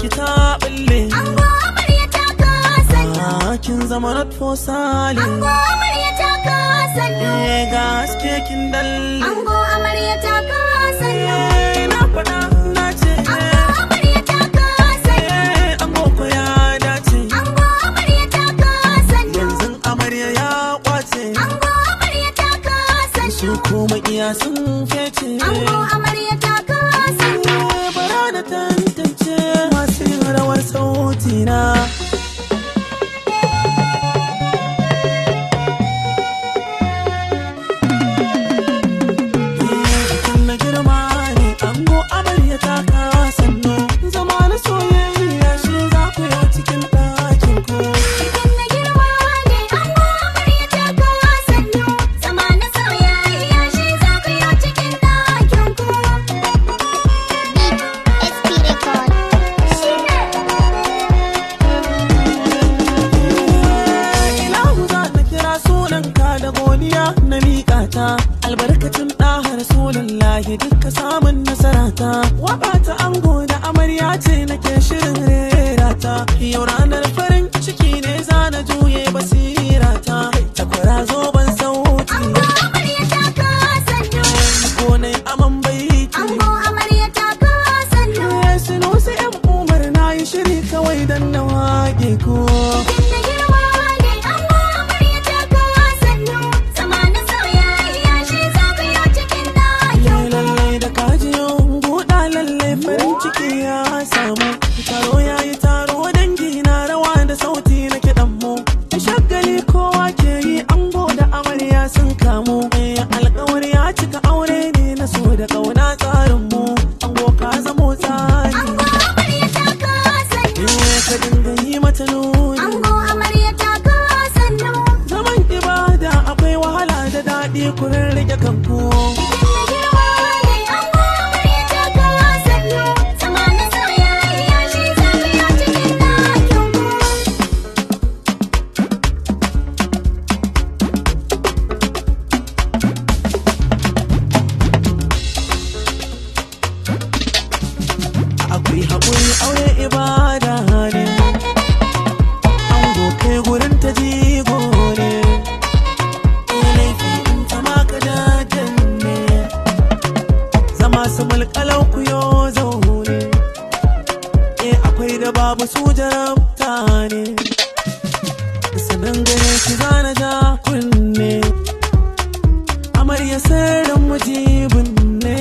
ki ta bulle. Ango amarya ta kasannu. Kin zama not for sale. Ango amarya ta kasannu. Ga haske kin dalle. Ango amarya ta kasannu. Na faɗa na ce. Ango amarya ta kasannu. Ango ko ya dace. Ango amarya ta kasannu. Yanzu amarya ya kwace. Ango amarya ta kasannu. Su kuma iya sun fece. Ango amarya ta kasannu. Bara da tantance masu yin rawar sauti na. Na miƙa ta albarkacin ɗaha Rasulullahi duka samun nasarata. Waƙa ta ango da amarya ce nake shirin rera ta. Yau ranar farin ciki ne za na juye basirata. Takwara zoben sauti. Ango amarya ta kasannu. Ko nai aman baiti. Ango amarya ta kasannu. Sunusi yan Umar na yi shiri kawai dan na waƙe ko. Taro ya yi taro dangi na rawa da sauti na kiɗan mu. Shagali kowa ke yi ango da amarya sun kamu. Alƙawari ya cika aure ne na so da ƙauna tsarin mu. Ango ka zamo tsari. Ango amarya ta kasannu. Ka dinga yi mata nuni. Ango amarya ta kasannu. Zaman ibada akwai wahala da daɗi kurin rike kanku. Akwai haƙuri aure ibada ne. Ango kai gurin ta jigo ne. Laifi in ta maka dajen ne. Zama su mulkalau ku yo zaune. Akwai da babu su jarabta ne. Sanan gare ki zana ja kunne. Amarya sirrin mujibin ne.